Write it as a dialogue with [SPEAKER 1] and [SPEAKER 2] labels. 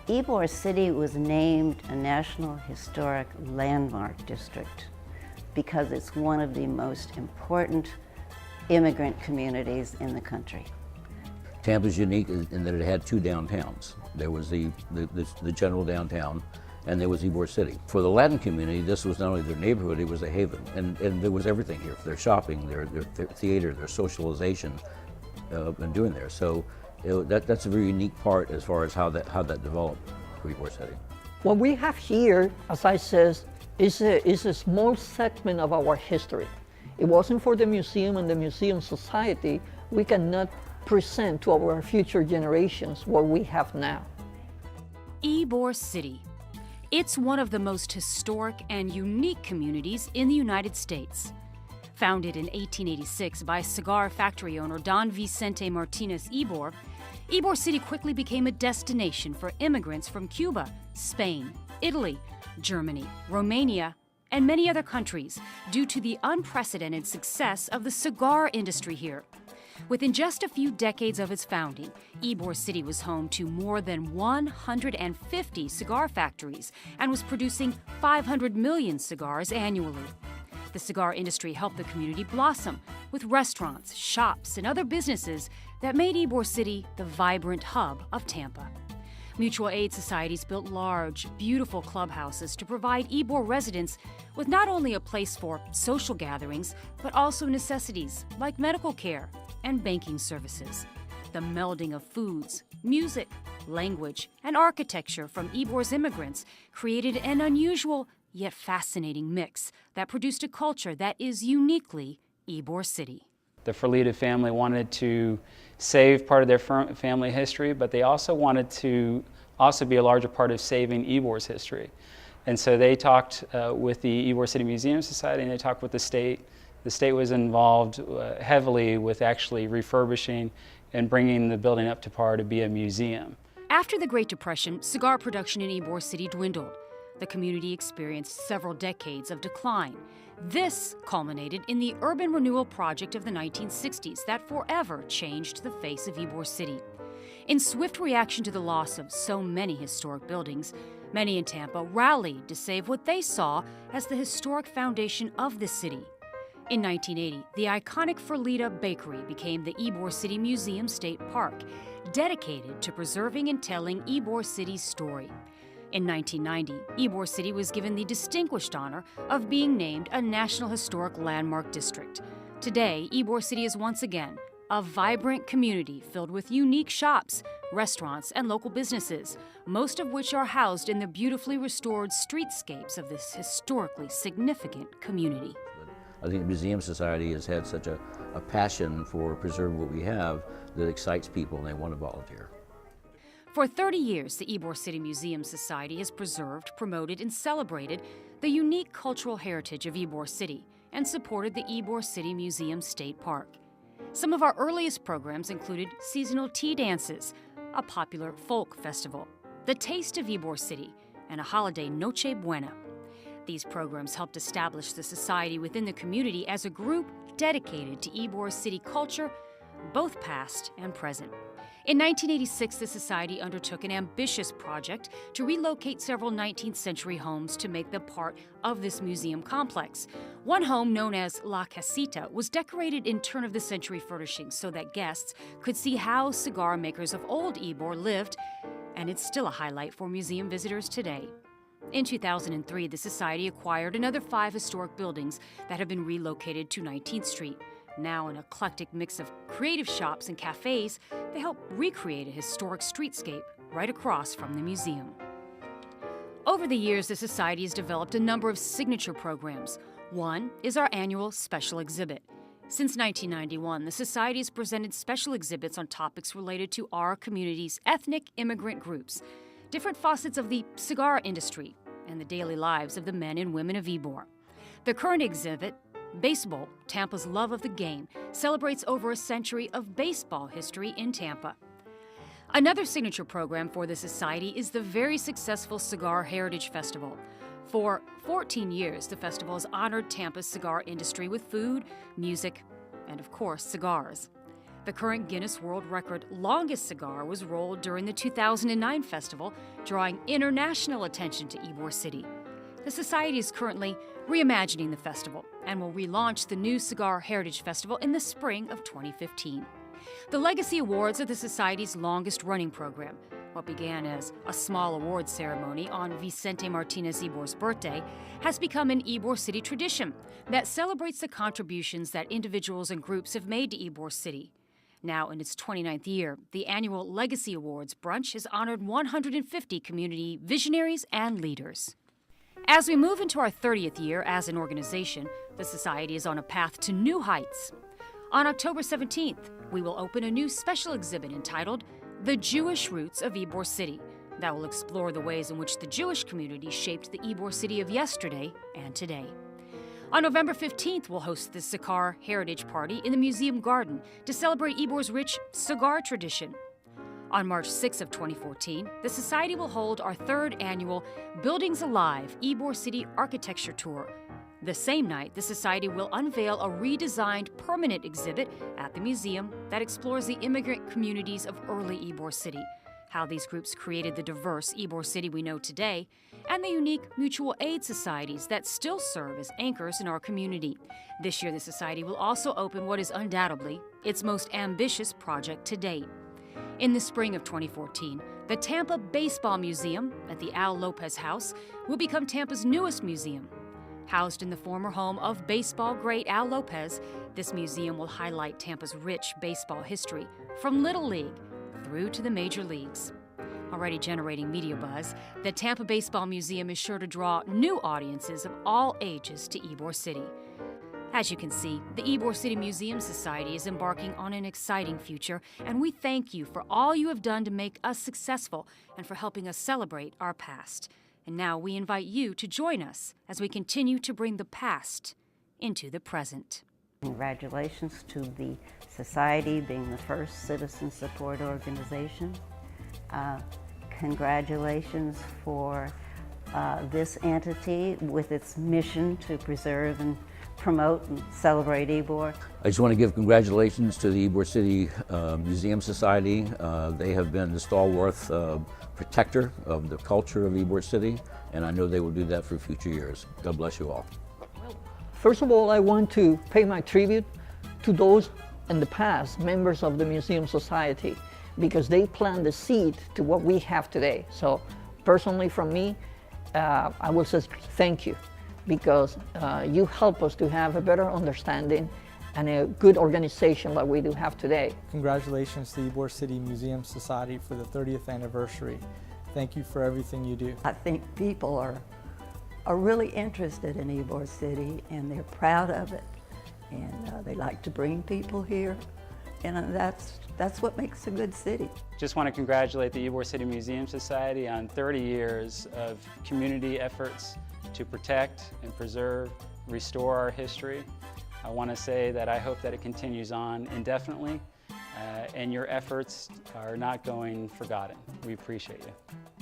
[SPEAKER 1] Ybor City was named a National Historic Landmark District because it's one of the most important immigrant communities in the country.
[SPEAKER 2] Tampa's unique in that it had two downtowns. There was the general downtown, and there was Ybor City. For the Latin community, this was not only their neighborhood, it was a haven. And there was everything here, their shopping, their theater, their socialization, and doing there. So that's a very unique part as far as how that developed for Ybor City.
[SPEAKER 3] What we have here, as I said, is a small segment of our history. It wasn't for the museum and the museum society, we cannot present to our future generations what we have now.
[SPEAKER 4] Ybor City. It's one of the most historic and unique communities in the United States. Founded in 1886 by cigar factory owner Don Vicente Martinez Ybor, Ybor City quickly became a destination for immigrants from Cuba, Spain, Italy, Germany, Romania, and many other countries due to the unprecedented success of the cigar industry here. Within just a few decades of its founding, Ybor City was home to more than 150 cigar factories and was producing 500 million cigars annually. The cigar industry helped the community blossom with restaurants, shops, and other businesses that made Ybor City the vibrant hub of Tampa. Mutual aid societies built large, beautiful clubhouses to provide Ybor residents with not only a place for social gatherings, but also necessities like medical care and banking services. The melding of foods, music, language, and architecture from Ybor's immigrants created an unusual yet fascinating mix that produced a culture that is uniquely Ybor City.
[SPEAKER 5] The Ferlita family wanted to save part of their family history, but they also wanted to be a larger part of saving Ybor's history. And so they talked with the Ybor City Museum Society, and they talked with the state. The state was involved heavily with actually refurbishing and bringing the building up to par to be a museum.
[SPEAKER 4] After the Great Depression, cigar production in Ybor City dwindled. The community experienced several decades of decline. This culminated in the urban renewal project of the 1960s that forever changed the face of Ybor City. In swift reaction to the loss of so many historic buildings, many in Tampa rallied to save what they saw as the historic foundation of the city. In 1980, the iconic Ferlita Bakery became the Ybor City Museum State Park, dedicated to preserving and telling Ybor City's story. In 1990, Ybor City was given the distinguished honor of being named a National Historic Landmark District. Today, Ybor City is once again a vibrant community filled with unique shops, restaurants, and local businesses, most of which are housed in the beautifully restored streetscapes of this historically significant community.
[SPEAKER 2] I think the Museum Society has had such a passion for preserving what we have that excites people and they want to volunteer.
[SPEAKER 4] For 30 years, the Ybor City Museum Society has preserved, promoted, and celebrated the unique cultural heritage of Ybor City and supported the Ybor City Museum State Park. Some of our earliest programs included seasonal tea dances, a popular folk festival, the Taste of Ybor City, and a holiday Noche Buena. These programs helped establish the society within the community as a group dedicated to Ybor City culture, both past and present. In 1986, the Society undertook an ambitious project to relocate several 19th century homes to make them part of this museum complex. One home, known as La Casita, was decorated in turn-of-the-century furnishings so that guests could see how cigar makers of old Ybor lived, and it's still a highlight for museum visitors today. In 2003, the Society acquired another 5 historic buildings that have been relocated to 19th Street. Now an eclectic mix of creative shops and cafes, they help recreate a historic streetscape right across from the museum. Over the years, the Society has developed a number of signature programs. One is our annual special exhibit. Since 1991, the Society has presented special exhibits on topics related to our community's ethnic immigrant groups, different facets of the cigar industry, and the daily lives of the men and women of Ybor. The current exhibit, Baseball, Tampa's Love of the Game, celebrates over a century of baseball history in Tampa. Another signature program for the Society is the very successful Cigar Heritage Festival. For 14 years, the festival has honored Tampa's cigar industry with food, music, and of course, cigars. The current Guinness World Record longest cigar was rolled during the 2009 festival, drawing international attention to Ybor City. The Society is currently reimagining the festival and will relaunch the new Cigar Heritage Festival in the spring of 2015. The Legacy Awards are the Society's longest-running program. What began as a small awards ceremony on Vicente Martinez Ybor's birthday has become an Ybor City tradition that celebrates the contributions that individuals and groups have made to Ybor City. Now in its 29th year, the annual Legacy Awards brunch has honored 150 community visionaries and leaders. As we move into our 30th year as an organization, the Society is on a path to new heights. On October 17th, we will open a new special exhibit entitled The Jewish Roots of Ybor City that will explore the ways in which the Jewish community shaped the Ybor City of yesterday and today. On November 15th, we'll host the Cigar Heritage Party in the Museum Garden to celebrate Ybor's rich cigar tradition. On March 6 of 2014, the Society will hold our third annual Buildings Alive Ybor City Architecture Tour. The same night, the Society will unveil a redesigned permanent exhibit at the museum that explores the immigrant communities of early Ybor City, how these groups created the diverse Ybor City we know today, and the unique mutual aid societies that still serve as anchors in our community. This year, the Society will also open what is undoubtedly its most ambitious project to date. In the spring of 2014, the Tampa Baseball Museum at the Al Lopez House will become Tampa's newest museum. Housed in the former home of baseball great Al Lopez, this museum will highlight Tampa's rich baseball history, from Little League through to the major leagues. Already generating media buzz, the Tampa Baseball Museum is sure to draw new audiences of all ages to Ybor City. As you can see, the Ybor City Museum Society is embarking on an exciting future, and we thank you for all you have done to make us successful and for helping us celebrate our past. And now we invite you to join us as we continue to bring the past into the present.
[SPEAKER 1] Congratulations to the Society being the first citizen support organization. Congratulations for this entity with its mission to preserve and promote and celebrate Ybor.
[SPEAKER 2] I just want to give congratulations to the Ybor City Museum Society. They have been the stalwart protector of the culture of Ybor City, and I know they will do that for future years. God bless you all.
[SPEAKER 3] First of all, I want to pay my tribute to those in the past members of the Museum Society, because they planted the seed to what we have today. So personally from me, I will say thank you, because you help us to have a better understanding and a good organization like we do have today.
[SPEAKER 6] Congratulations to the Ybor City Museum Society for the 30th anniversary. Thank you for everything you do.
[SPEAKER 7] I think people are really interested in Ybor City, and they're proud of it, and they like to bring people here, and that's what makes a good city.
[SPEAKER 5] Just want to congratulate the Ybor City Museum Society on 30 years of community efforts to protect and preserve, restore our history. I want to say that I hope that it continues on indefinitely, and your efforts are not going forgotten. We appreciate you.